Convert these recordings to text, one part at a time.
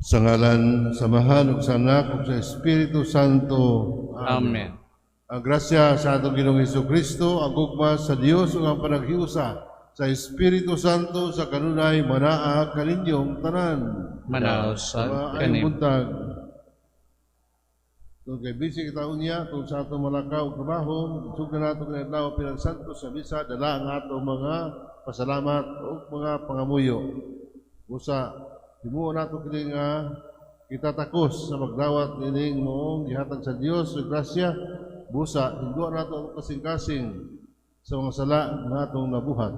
Sa ngalan, samahan ug sa Anak ug sa Espiritu Santo. Amen. Ang grasya sa atong Ginoong Hesukristo, ang gugma sa Dios ug ang panaghiusa sa Espiritu Santo sa kanunay manaa kaninyong tanan. Manaos sa Maayong kanim. buntag. Kung kay busy kita unya, kung sa atong malakaw trabaho, sugdan nato kinadlaw pinang santo sa misa, dala ang atong mga pasalamat o mga pangamuyo. Busa, himuon nato kini nga kita takos sa magdawat nining moong gihatag sa Dios ug grasya. Busa, hinduan nato ang kasing-kasing sa mga sala nga atong nabuhat.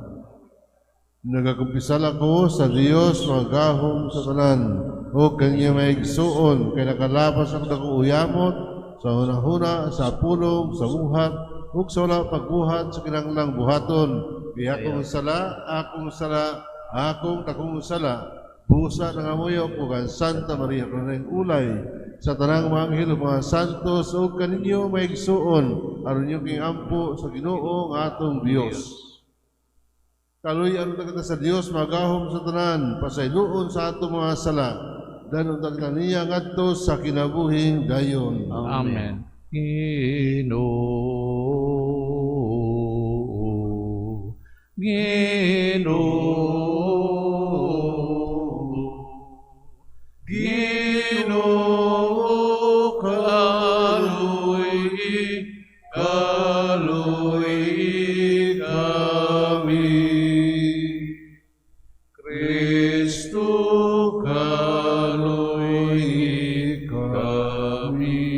Nagakumpisala ko sa Dios magahom sa tanan o kanya may igsuon kay nakalapas ang nag-uuyamot sa hunahuna, sa pulong, sa buhat ug sa wala pagbuhat sa kinahanglang buhaton. Akong sala, akong takong sala, busa ng amuyok ug ang Santa Maria kanang ulay sa tanang mga anghel ug mga santos ug kaninyo may igsuon aron niyo king ampo sa Ginoo nga atong Dios. Kaluy ang kita sa Dios magahom sa tanan, pasayloon sa atong mga sala, danon tagna niya ngadto sa kinabuhing dayon. Amen. Ginoo, Ginoo, Ginoo, kaluy kami. Kristo, kaluy kami.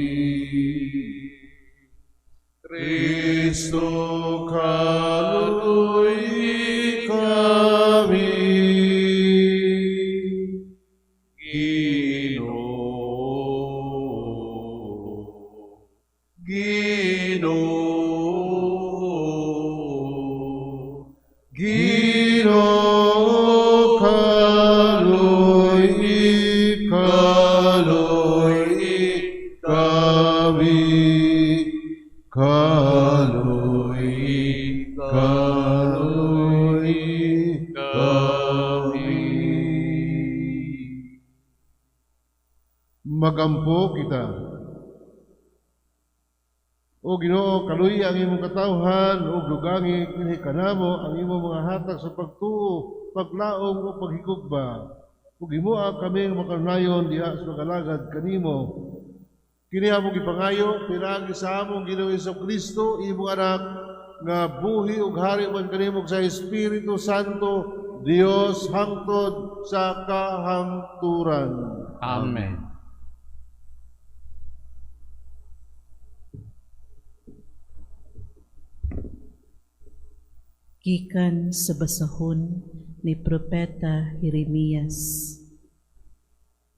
Kristo, kaluy kami. Ginoo, kaluy kami. Kaluy kami. Magampo kita. O Ginoo, kaluy ang imong katawhan ug dugangi kini kanamo ang imong mga hatag sa pagtuo, paglaom o paghigugma. Ug himuha kami makanunayon diha sa magalagad kanimo. Kini among gipangayo pinagi sa among Ginoong Hesukristo, imong anak nga buhi ug hari man kanimo sa Espiritu Santo, Dios hangtod sa kahangturan. Amen. Gikan sa basahon ni Propeta Jeremias.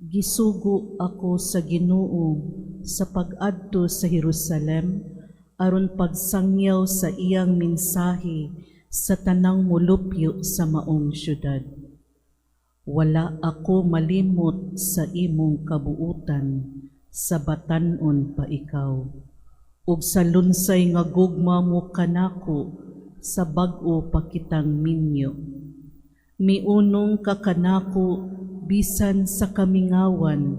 Gisugo ako sa Ginoo sa pag-adto sa Jerusalem aron pagsangyaw sa iyang mensahe sa tanang mulupyo sa maong syudad. Wala ako malimot sa imong kabuutan, sa batan-on pa ikaw. Ug sa lunsay nga gugma mo kanako, sa bag-o pa kitang minyo. Miunong ka kanako bisan sa kamingawan,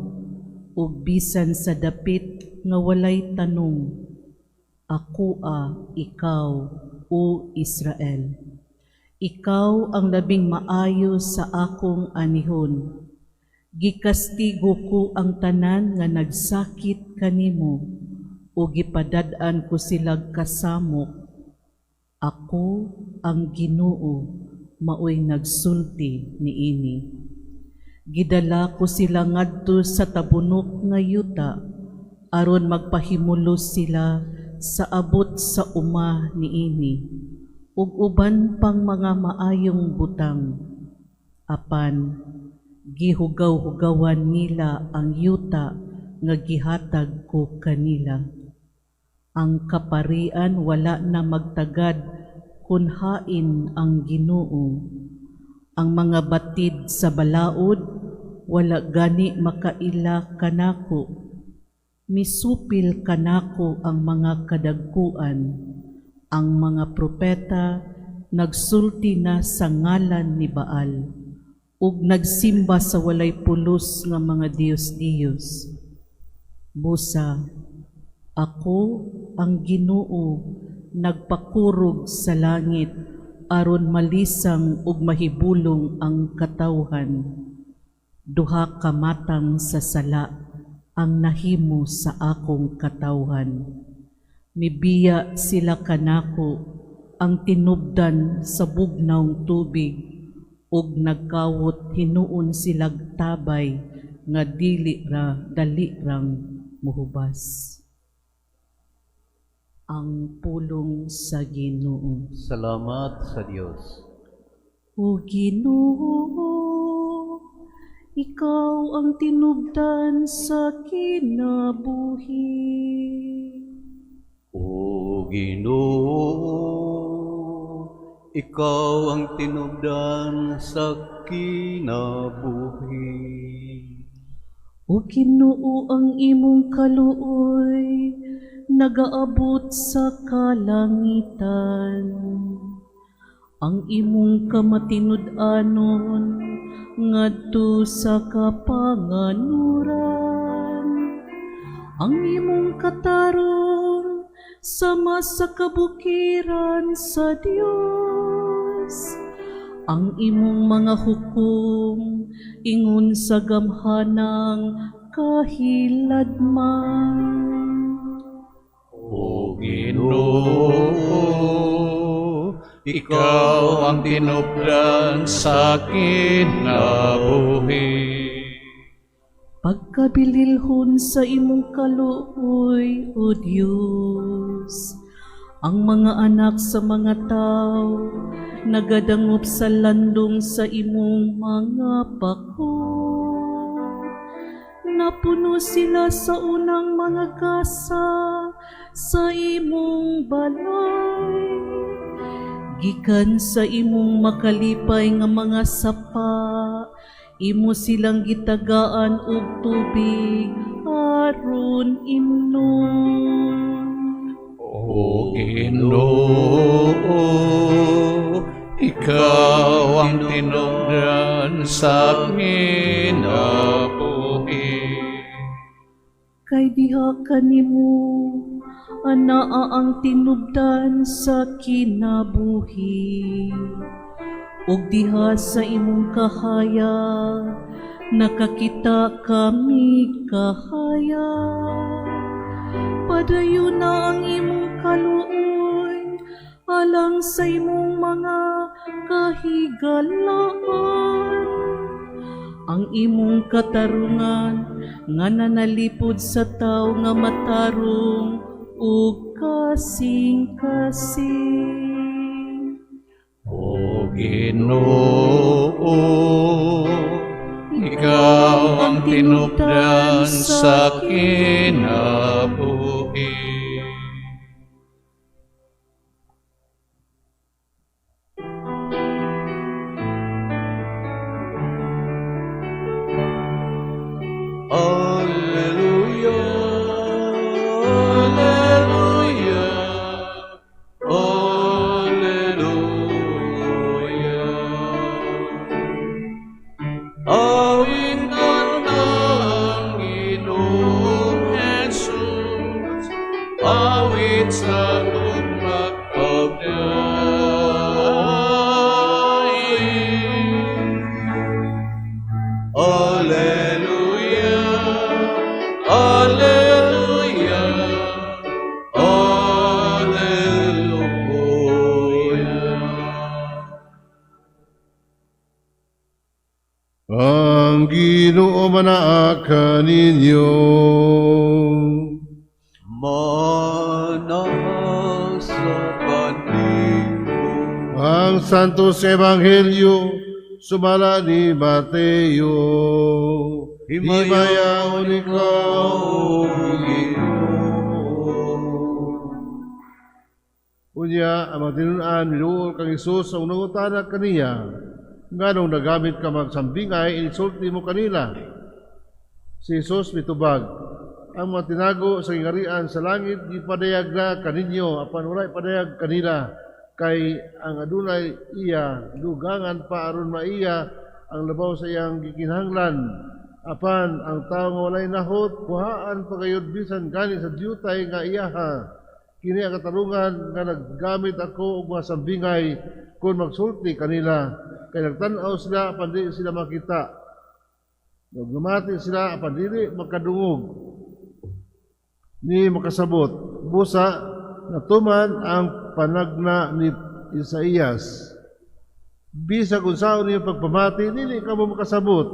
ug bisan sa dapit nga walay tanong. Ako ikaw, o Israel. Ikaw ang labing maayo sa akong anihon. Gikastigo ko ang tanan nga nagsakit kanimo, o gipadad-an ko silag kasamok. Ako ang Ginoo, maoy nagsulti niini. Gidala ko sila ngadto sa tabunok nga yuta, aron magpahimulos sila sa abot sa uma niini, ug uban pang mga maayong butang. Apan, gihugaw-hugawan nila ang yuta nga gihatag ko kanila. Ang kaparian wala na magtagad kun hain ang Ginoo. Ang mga batid sa balaod wala gani makaila kanako. Misupil kanako ang mga kadagkuan. Ang mga propeta nagsulti na sa ngalan ni Baal. ug nagsimba sa walay pulos nga mga Dios-Dios. Busa, ako ang Ginoo nagpakurog sa langit aron malisang ug mahibulong ang katawhan. Duha ka matang sa sala ang nahimo sa akong katawhan. Mibiya sila kanako ang tinubdan sa bugnawng tubig ug nagkawot hinuon silag tabay nga dili rang muhubas. Ang pulong sa Ginoo. Salamat sa Diyos. O Ginoo, ikaw ang tinubdan sa kinabuhi. O Ginoo, ikaw ang tinubdan sa kinabuhi. O Ginoo, ang imong kaluoy nagaabot sa kalangitan. Ang imong kamatinud-anon ngadto sa kapanganuran. Ang imong katarong sama sa kabukiran sa Dios. Ang imong mga hukom ingon sa gamhanang kahiladman. O Ginoo, ikaw ang tinubdan sa kinabuhi. Pagkabililhon sa imong kaluoy, O Diyos, ang mga anak sa mga tao nagadangop sa landong sa imong mga bako. Napuno sila sa unang mga kasa sa imong balay. Gikan sa imong makalipay nga mga sapa, imo silang gitagaan og tubig aron imnon. O Ginoo, ikaw ang tinubdan sa kinabuhi. Kay diha kanimo anaa ang tinubdan sa kinabuhi. Ug diha sa imong kahaya nakakita kami kahaya. Padayon na ang imong kaluoy alang sa imong mga kahigalaan. Ang imong katarungan nga nanalipod sa tao nga matarong ug kasing-kasing. O Ginoo, ikaw ang tinubdan sa kinabuhi. Alleluia, alleluia, alleluia. Awit ng Ginoong Jesus, awit sa magpagdaig. Alleluia, alleluia, alleluia. Ang Ginoo manaa kaninyo. Manang sa kanimo. Ang Santos Ebanghelyo sumala ni Mateo. Himayaon ikaw, Ginoo. Unya, ang mga tinunan, niluol kang Isus sa unang utana kaniya. Nganong nagamit ka magsambingay, insulti mo kanila. Si Isus mitubag, ang mga tinago sa ingarian sa langit, ipadayag na kaninyo, apan walay padayag kanila, kay ang adunay iya, dugangan pa aron maiya, ang labaw sa iyang gikinahanglan. Apan ang tao nga walay nahot, kuhaan pagayod bisan gani sa diyutay nga iyaha. Kini ang katarungan nga naggamit ako og mga sambingay kung magsulti kanila. Kay nagtan-aw sila apan dili sila makita. Nagmamati sila apan dili makadungog ni makasabot. Busa natuman ang panagna ni Isaías. Bisa kung saan niyo pagpamati, dili ka mo makasabot.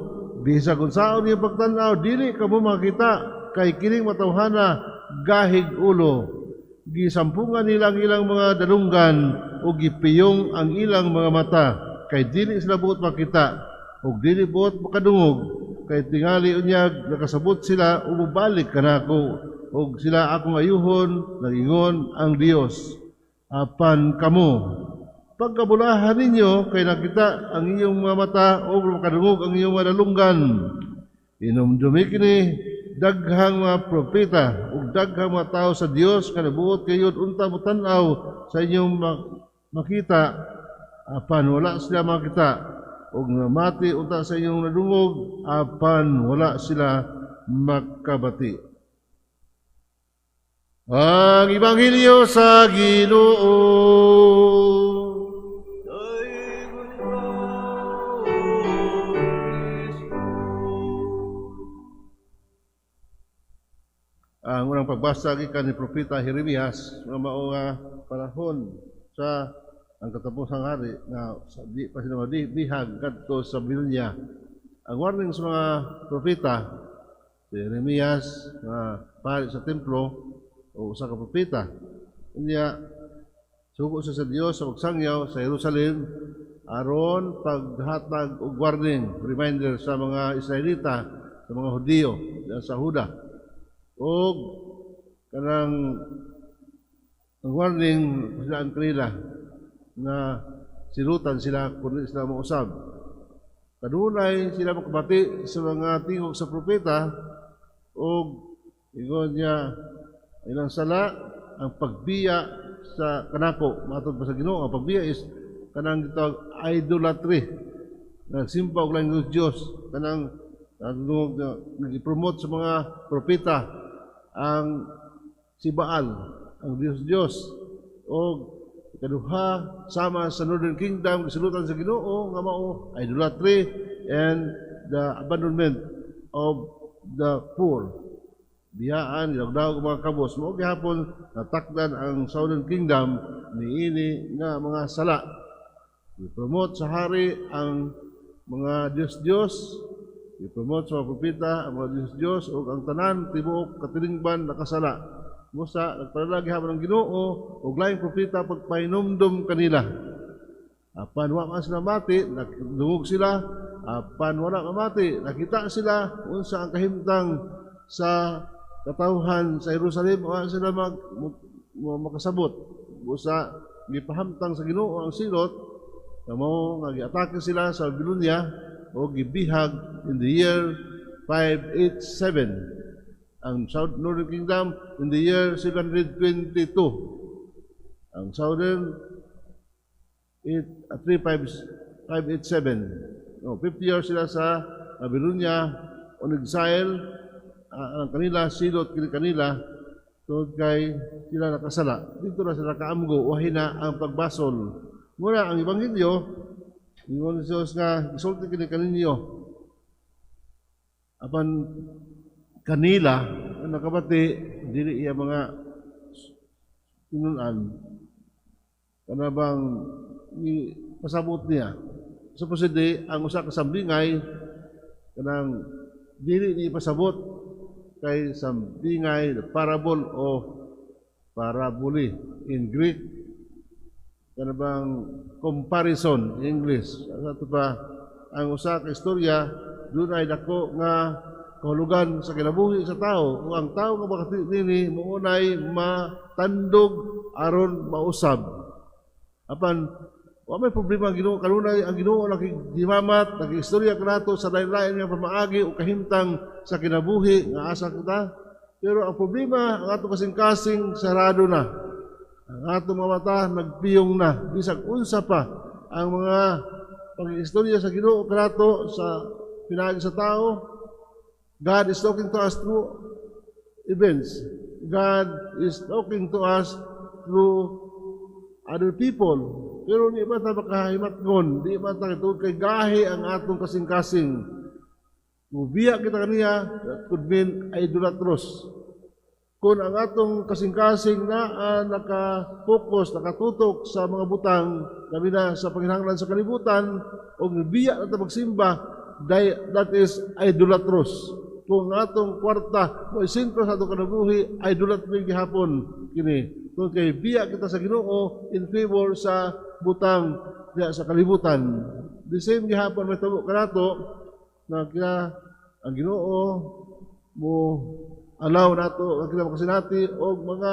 Bisa kung saan niyo pagtanaw, dili ka mo makita. Kay kining matawhana, gahig ulo. Gisampungan nilang ilang mga dalunggan o gipiyong ang ilang mga mata. Kay dili sila buot makita o dili buot makadungog. Kay tingali unyag, nakasabot sila, umubalik ka na ako. O sila akong ayuhon, nagingon ang Diyos. Apan kamo, pagkabulahan ninyo, kay nakita ang inyong mga mata o makadungog ang inyong mga dalunggan. Inumdumi kini daghang mga propeta ug daghang mga tao sa Dios nga nabuot kayo unta mo tan-aw sa inyong makita apan wala sila makita ug namati unta sa inyong nadungog apan wala sila makabati. Ang Ebanghelyo sa Ginoo. Ang unang pagbasa gikan ni Propeta Jeremias nga mao nga panahon sa ang katapusang hari nga di pa sila bihag kadto sa Babilonia. Ang warning sa mga propeta si Jeremias nga pari sa templo o usa ka propeta. Unya sugo sa Dios sa pagsangyaw sa Jerusalem aron paghatag og warning, reminder sa mga Israelita, sa mga Hudiyo sa Huda. O kanang ang warning sila ang kanila na silutan sila kung sila mausab. Kadunay sila makabati sa mga tingog sa propeta o ingon niya ilang sala ang pagbiya sa kanako. Matod pa sa Ginoo, ang pagbiya is kanang gitawag idolatry. Nagsimpa og lain Diyos. Kanang nag-promote sa mga propeta ang si Baal, ang Diyos, o ikaduha sama sa Northern Kingdom, kasulutan sa Ginoo nga mao idolatry and the abandonment of the poor. Biyaan, ilagdaw mga kabos. Mao gihapon natakdan ang Southern Kingdom niini nga mga sala. I-promote sa hari ang mga Diyos, i-promote sa mga propeta ang mga Diyos o ang tanan, tibuok, katilingban, nakasala. Musa, nagpadalagi hapon ng Ginoo o laing propeta pagpahinumdum kanila. Apan wala sila mati, nagdungog sila. Apan wala mamati, nakita sila unsa ang kahimtang sa katawhan sa Jerusalem, wala sila makasabot. Busa, gipahamtang sa Ginoo ang silot, na mo nga giatake sila sa Babilonia o gibihag in the year 587. Ang South Northern Kingdom in the year 722. Ang Southern 587. 50 years sila sa Babylonia on exile. Ang kanila silot kanila tungod kay sila nakasala. Dito na sila kaamgo wahina ang pagbasol. Muna ang Ebanghelyo ingon Diyos nga isulti kini kaninyo apan kanila ang nakabati dili iya mga tinunan kanabang pasabot niya supposedly ang usa ka sambingay kanang dili ni pasabot kay sambingay parable o parabole in Greek kanabang comparison in English ato pa ang usa ka istorya dunay dako nga kahulugan sa kinabuhi sa tao. Kung ang tao nga bakit nini, maunay matandog aron mausab. Apan, wala may problema ang Ginoo. Kanunay ang Ginoo nakigimamat, nakiistorya ka nato sa lain-lain nga pamaagi o kahimtang sa kinabuhi nga asa kita. Pero ang problema, ang ato kasing-kasing sarado na. Ang ato mga mata nagpiyong na. Bisag unsa pa ang mga pag-istorya sa Ginoo kanato sa pinaagi sa tao, God is talking to us through events. God is talking to us through other people. Pero di ba ta makahimatgon, di ba ta ito kay gahi ang atong kasing-kasing. Mubiya kita kaniya, that could mean idolatrous. Kung ang atong kasing-kasing na naka-focus, nakatutok sa mga butang, labi na sa panginahanglan sa kalibutan, o biya na magsimba, that is idolatrous. Kung ang atong kwarta, o sentro sa atong kanabuhi, idolatry gihapon kini. Kung kay biya kita sa Ginoo in favor sa butang diya sa kalibutan. The same gihapon may tabo kanato na kaya ang Ginoo mo allow nato ang kita makasinati o mga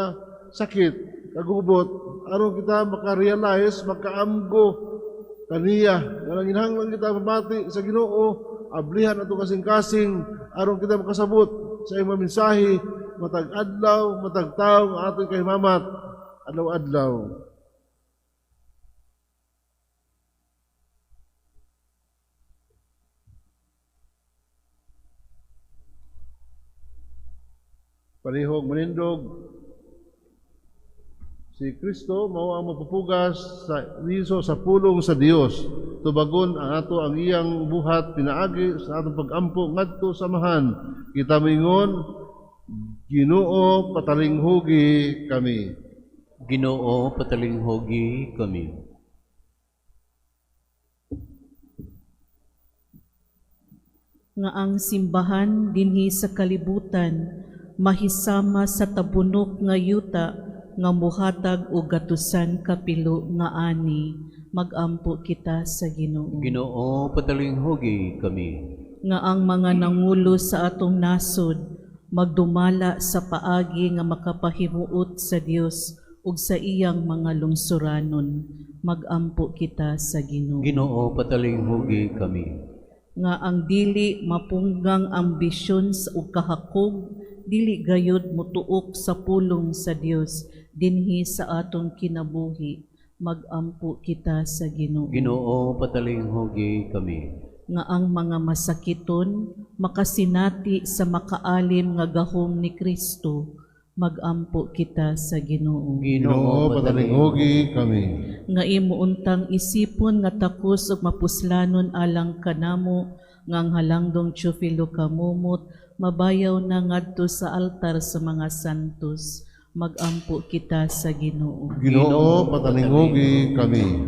sakit, kagubot, aron kita makarealize, makaamgo kaniya. Nanginhanglan kita mamati sa Ginoo, ablihan ato kasing-kasing, aron kita makasabot sa iyong mensahe, matag adlaw, matag taong aton kahimamat, adlaw-adlaw. Palihog manindog si Kristo mao ang mapupugas sa riso sa pulong sa Dios. Tubagon ang ato ang iyang buhat pinaagi sa atong pag-ampo ngadto samahan. Kita mingon, Ginoo patalinghugi kami. Ginoo, patalinghugi kami. Nga ang simbahan dinhi sa kalibutan mahisama sa tabunok nga yuta nga muhatag og gatusan kapilo nga ani, magampo kita sa Ginoo. Ginoo, patalinghugi kami. Nga ang mga nangulo sa atong nasod magdumala sa paagi nga makapahimuot sa Dios ug sa iyang mga lungsuranon, magampo kita sa Ginoo. Ginoo, patalinghugi kami. Nga ang dili mapunggang ambisyon ug kahakog dili gayud mutuok sa pulong sa Dios dinhi sa atong kinabuhi, magampo kita sa Ginoo. Ginoo, patalinghugi kami. Nga ang mga masakiton makasinati sa makaalim nga gahom ni Kristo, magampo kita sa Ginoo. Ginoo patalinghugi kami. Nga imuuntang isipon nga takos ug mapuslanon alang kanamo nga ang halangdong Teofilo kamumot mabayaw na ngadto sa altar sa mga santos, magampo kita sa Ginoo. Ginoo patalinghugi kami.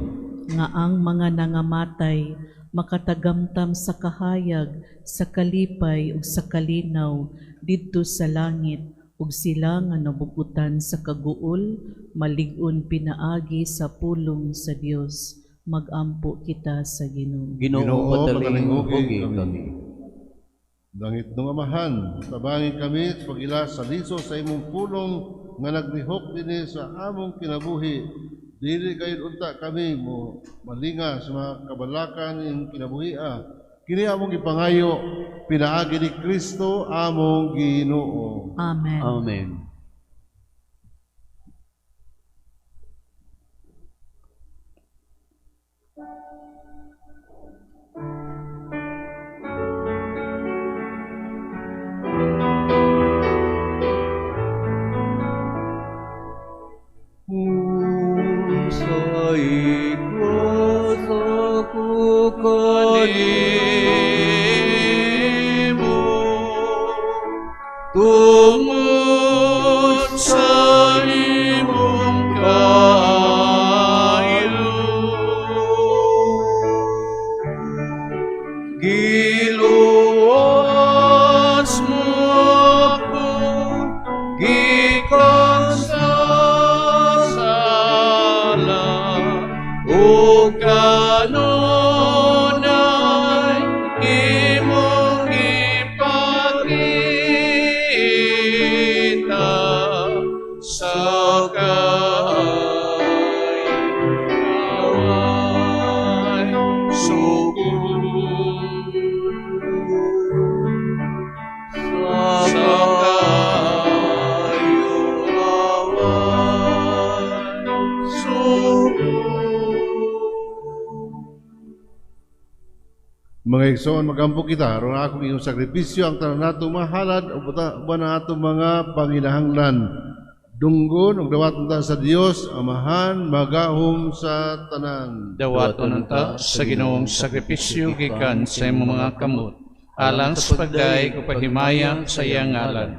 Nga ang mga nangamatay makatagamtam sa kahayag, sa kalipay ug sa kalinaw didto sa langit, ug sila nga nabugutan sa kaguol malig-on pinaagi sa pulong sa Dios, magampo kita sa Ginoo. Ginoo, patalinghugi kami. Langit ng Amahan, tabangin kami sa pag-ila sa liso sa imong pulong nga naglihok dinhi sa among kinabuhi. Dili kayo unta kami mo malinga sa mga kabalakan ng kinabuhia. Kini among ipangayo, pinaagi ni Kristo among Ginoo. Amen. Amen. Sa ikwas ako kanimo, tungod sa imong kaayo, giluwas mo ako, gikan sa o kanunay imong ipakita sa kaway sugod sa Mga igsoon, magampo kita, aron akong iyong sakripisyo, ang tanan natong mahalad, o ba na atong mga panginahanglan. Dunggon, o dawaton ta sa Dios, Amahan, magahom sa tanan. Dawaton ta sa Ginoong sakripisyo gikan sa imong mga kamot, alang sa pagday ko paghimayang sa iyang ngalan.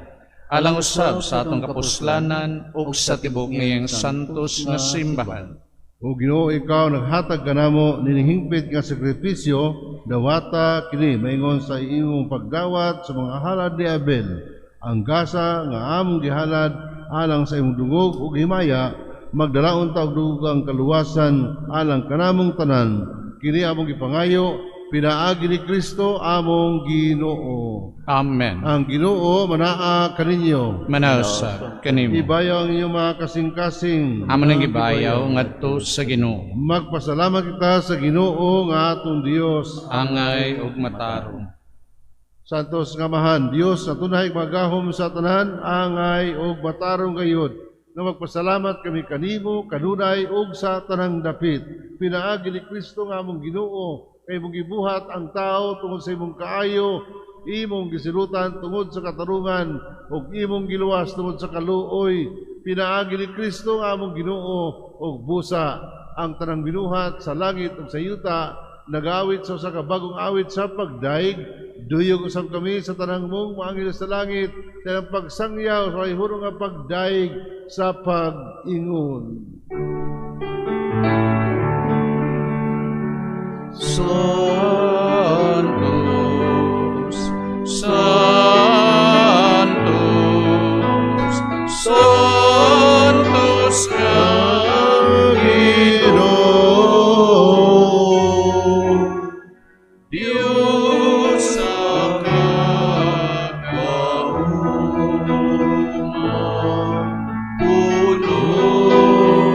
Alang usab sa atong kapuslanan ug sa tibok ngayang santos nga simbahan. O Ginoo, ikaw naghatag kanamo ninihingpit nga sakripisyo, dawata kini maingon sa imong pagdawat sa mga halad ni Abel, ang gasa nga among gihalad alang sa imong dungog ug himaya, magdalaon ta og dugang kaluwasan alang kanamong tanan. Kini among gipangayo pinaagi ni Kristo among Ginoo. Amen. Ang Ginoo manaa kaninyo. Manasa kanimo. Ibayaw ang inyong mga kasing-kasing. Amo nang gibayaw ngadto sa Ginoo. Magpasalamat kita sa Ginoo nga atong Dios. Angay ug matarong. Santos nga Amahan, Dios na tunay magahom sa tanan, angay ug matarong gayud. Na magpasalamat kami kanimo, kanunay ug sa tanang dapit. Pinaagi ni Kristo nga among Ginoo, kay mong gibuhat ang tao tungod sa imong kaayo, imong gisilutan tungod sa katarungan, ug imong giluwas tungod sa kaluoy. Pinaagi ni Kristo nga among Ginoo, ug busa ang tanang binuhat sa langit ug sa yuta, nagawit sa usa ka bagong awit sa pagdaig. Duyog usab kami sa tanang mong maangil sa langit, tanang pagsangyaw sa ihuro nga pagdaig sa pag-ingon. Santos, Santos, Santos ka Ginoo, Diyos sa kagahuma, puno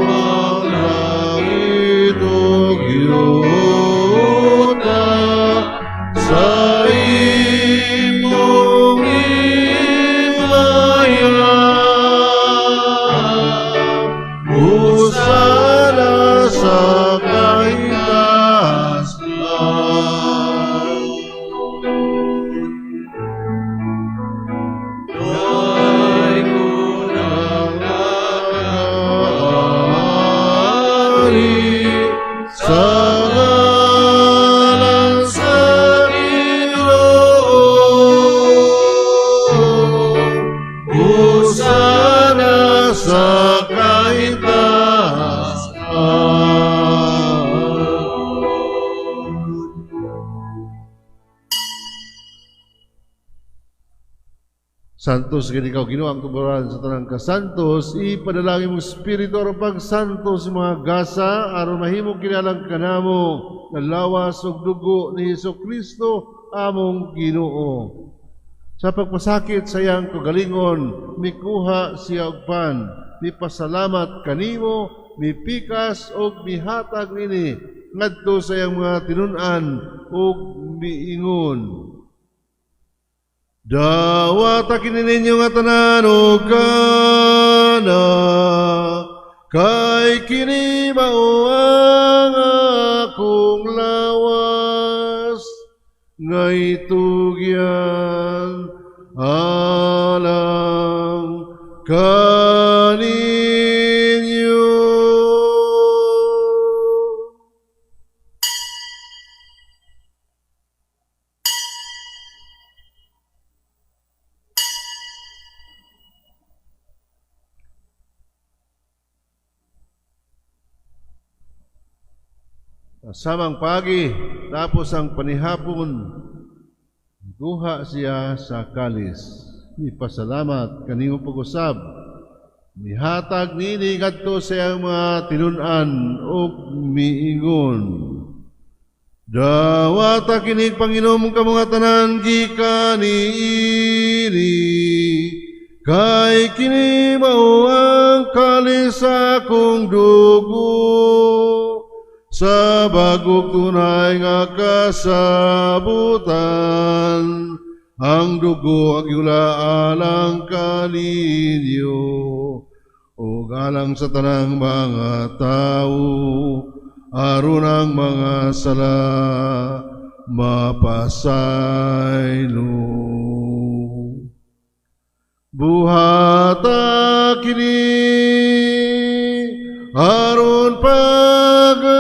ang langit ug yuta, sa imong himaya, usala sa kaitasan. Doy kunang nagahari sa ngalan sa Ginoo, usana sa Santos gani ikaw Ginoo ang tuburan sa tanang kasantos, ipadalangin mo Espiritu aron pagsantos mga gasa aron mahimo kilalang kanamo nga lawas ug dugo ni Hesukristo among Ginoo. Sa pagpasakit sa iyang kagalingon, mikuha siya og pan, mipasalamat kanimo, mipikas og mihatag nini ngadto sa iyang mga tinun-an ug miingon. Dawata kini ninyo nga tanan o kana, kay kini mao ang akong lawas, ngay tugyan alang kaninyo. Samang pagi, tapos ang panihapon, duha siya sa kalis. Ipasalamat kanimo pag-usab. Mihatag nini kadto sa iyang mga tinun-an ug miingon. Dawata kini Panginoon ka mga tanan gikan niini, kay kini mao ang kalis sa akong dugo, sa bagog tunay nga kasabutan, ang dugo ang yula alang kaninyo, o galang sa tanang mga tao, aron ang mga sala, mapasaylo. Buhata kini aron pagando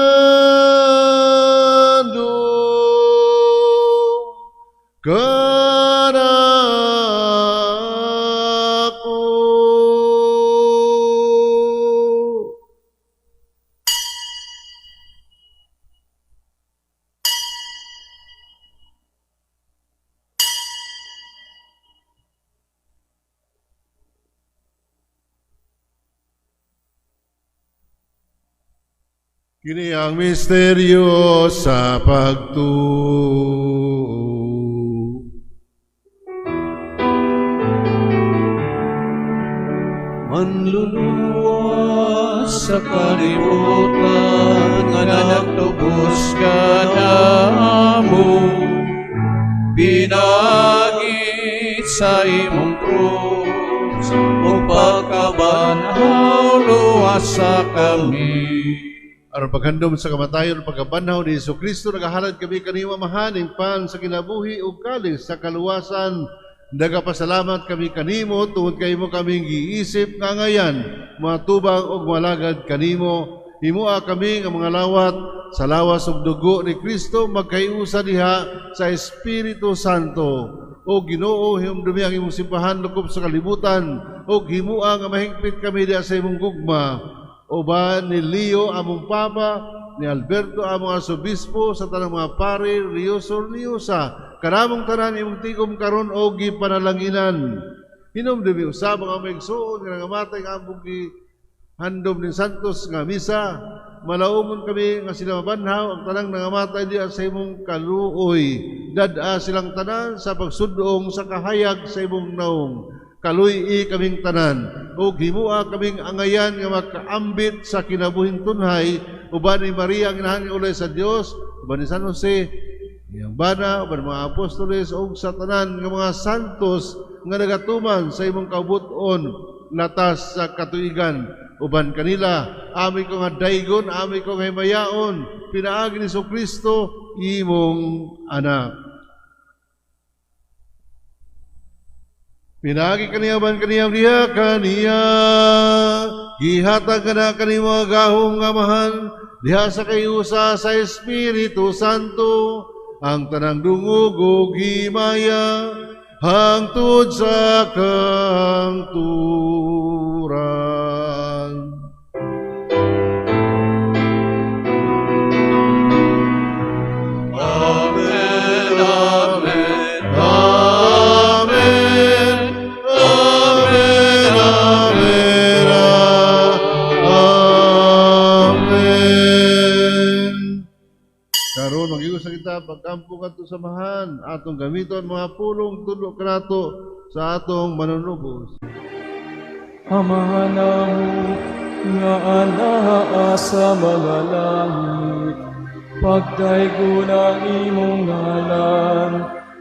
kanako. Kini ang misteryo sa pagtuo. Manluluwa sa kalibutan nga nagtubos ka namo, pinagit sa imong krus o pagkabanhaw luwasa kami. Aron paghandom sa kamatayon ug pagkabanhaw ni Jesucristo, nagahalad kami kanimo mahaning pan sa kinabuhi ug kalis sa kaluwasan. Nagapasalamat kami kanimo tungod kay mo kaming giisip nga ngayan, matubang og malagad kanimo. Himua kami nga mga lawat sa lawas ug dugo ni Kristo magkayusa diha sa Espiritu Santo. O Ginoo, himdumi ang imong simbahan lukob sa kalibutan, ug himua nga mahingpit kami diha sa imong gugma. Uban ni Leo among Papa, ni Alberto among Arsobispo, sa tanang mga pari, Rioso, Riosa, karamong tanan imong tigom karon o gipanalanginan. Hinumdumi usab ang among igsuon nga nangamatay nga among handom ni Santos nga misa. Malaumon kami nga sila mabanhaw ang tanang nangamatay diya sa imong kaluoy. Dad-a silang tanan sa pagsudong sa kahayag sa imong naong. Kaluy-i kaming tanan, o himua kaming angayan nga makaambit sa kinabuhing tunhay, uban ni Maria ang inahan ni ulay sa Dios, uban ni San Jose, ang bana, uban mga apostoles, o sa tanan nga mga santos nga nagatuman sa imong kabuton, latas sa katuigan, uban kanila, amin ko nga daygon, amin ko nga himayaon, pinaagi ni Jesucristo, imong anak. Pinagi kaniyaban kaniyam diha kaniya, gihatag ka na kanimo agahong amahan, diha sa kayusa sa Espiritu Santo, ang tanang dungog o himaya, hangtod sa kangturan. Pagkampo kadto sa mahan, atong gamiton mga pulong tudlo kanato sa atong manunubos. Amahan namo nga anaa sa mga langit, pagdaygon ang imong ngalan,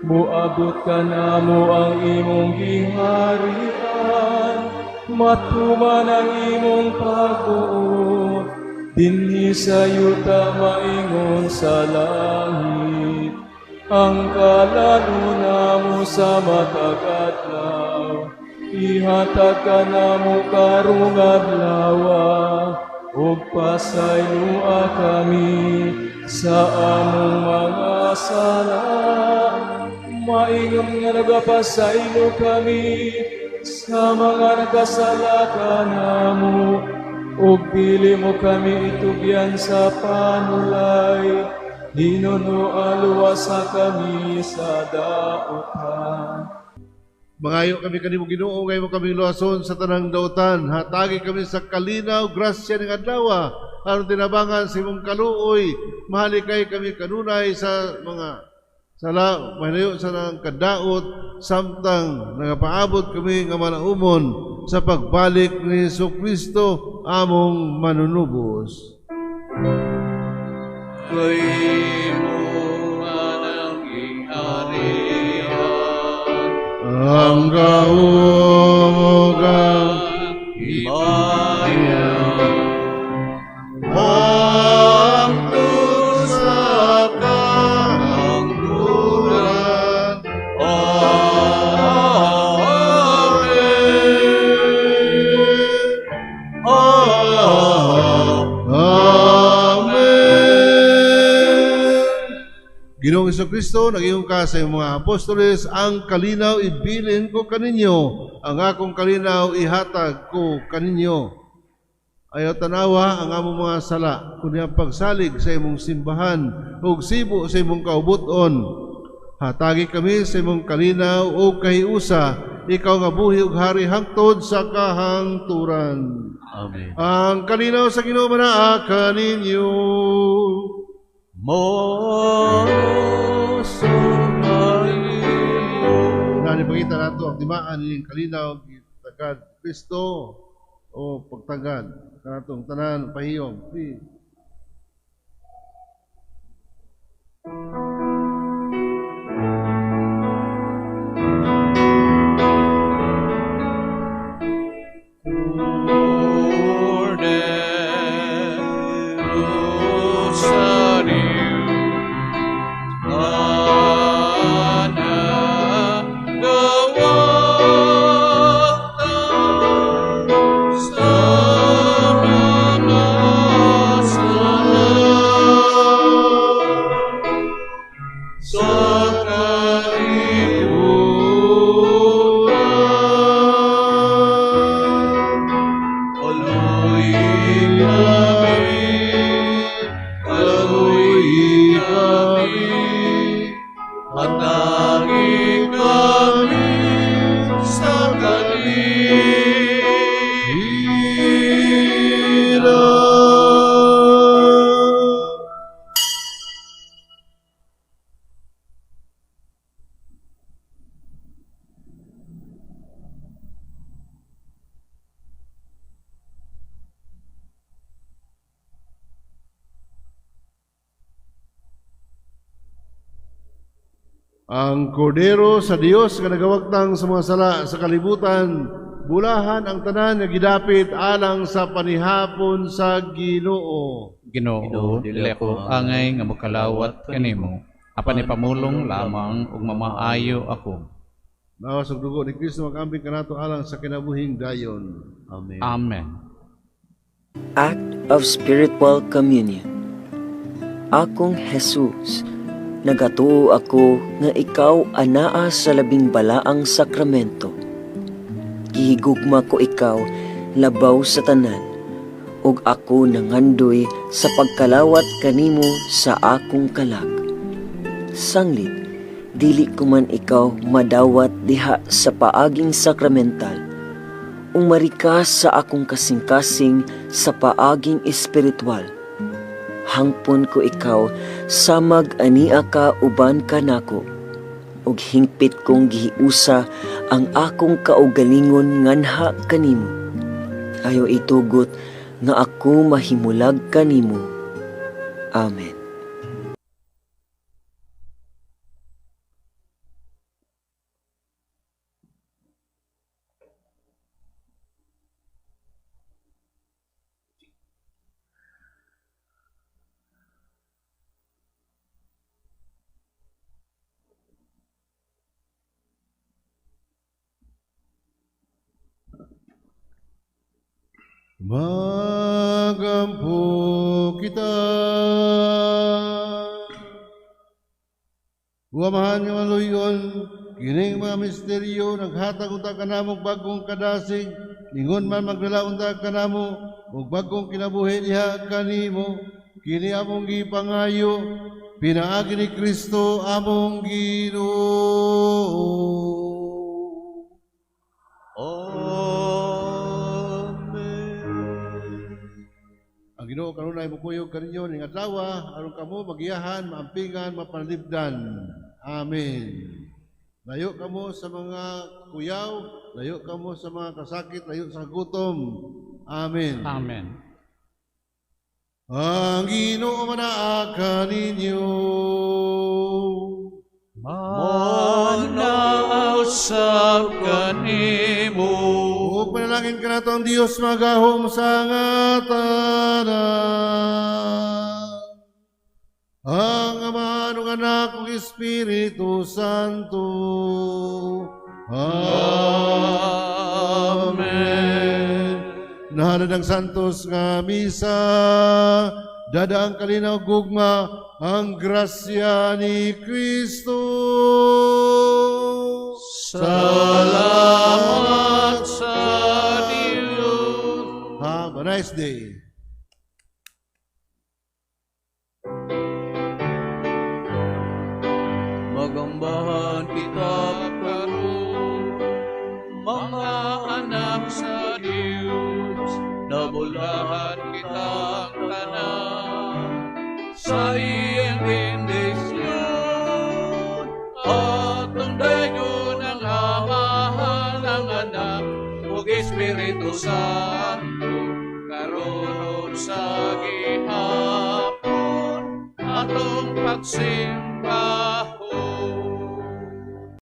muabot ka namo ang imong giharian, matuman ang imong pagbuot, dinhi sa yuta maingon sa langit, ang kalaluna mo sa matagadlaw, ihatag ka namo karong adlawa, ug pasaynua kami sa among mga sala, maingon nga nagapasaylo kami sa mga nagkasala kanamo, ug dili mo kami itugyan sa panulay, hinunualuwasa kami sa daotan. Mangayo kami kanimo Ginoo, ngayon mo kami luwason sa tanang daotan, hatagi kami sa kalinaw, grasya ng adlaw, aron tinabangan sa imong kaluoy, mahalikay kami kanunay sa mga sala, malayo sa nang kadaot, samtang nagapaabot kami nga malaumon sa pagbalik ni Jesucristo among manunubos. Kay mo ang iharian, ang kaumogang himaya, ang sa kanang Ginoong Jesucristo, naging ka sa iyong mga apostoles, ang kalinaw ibilin ko kaninyo, ang akong kalinaw ihatag ko kaninyo. Ayaw tanawa ang among mga sala, kundi ang pagsalig sa imong simbahan, ug sibo sa imong kaubuton. Hatagi kami sa imong kalinaw o kahiusa, ikaw nga buhi ug hari hangtod sa kahangturan. Amen. Ang kalinaw sa Ginoo manaa kaninyo. Nani pagkita nato ang timaan ning kalinaw gitagad Kristo o pagtagad kanatong tanan pahiyom. Please. Ang kordero sa Dios nga nagawagtang sa mga sala sa kalibutan, bulahan ang tanan nga gidapit alang sa panihapon sa Ginoo. Ginoo, dili ako angay nga mokalawat kanimo. Apan ipamulong lamang ug mamaayo ako. Nawas og dugo ni Kristo magambing kanato alang sa kinabuhing dayon. Amen. Amen. Act of Spiritual Communion. Akong Jesus, nagatuo ako nga ikaw anaa sa labing balaang sakramento. Gihigugma ko ikaw labaw sa tanan, ug ako nangandoy sa pagkalawat kanimo sa akong kalag. Sanglit, dili ko man ikaw madawat diha sa paaging sakramental, umarikas sa akong kasing-kasing sa paaging espiritual. Hangpon ko ikaw samag ania ka uban kanako, ug hingpit kong gihiusa ang akong kaugalingon nganha kanimo. Ayo itugot nga ako mahimulag kanimo. Amen. Magampo kita. Uamahan nga maluyon, kining mga misteryo, naghatag unta kanamong bagong kadasig, ningon man magdala unta kanamo, ug bagong kinabuhi diha kanimo, kini among gipangayo, pinaagi ni Kristo among Ginoo. Ang Ginoo kanunay mukuyog kaninyo ning adlaw aron kamo magiyahan, maampingan, mapanalipdan. Amen. Layo kamo sa mga kuyaw, layo kamo sa mga kasakit, layo sa gutom. Amen. Amen. Ang Ginoo manaa kaninyo. Manausap kanimo. Ug panalangin ka nato ang Dios magahom sa ngatanan. Ang Ama ug Anak ug Espiritu Santo. Amen. Nahanad ang santos nga misa, dadaang kalinaw gugma ang grasya ni Kristo. Salamat sa Diyos. Have a nice day. Magambahan kita karon, mga anak sa Diyos, nabulahan kitang tanan sa iyang bendisyon. At ang dayon ng Ama, ng Anak, ug Espiritu Santo, karon sa gihapon, atong pagsimba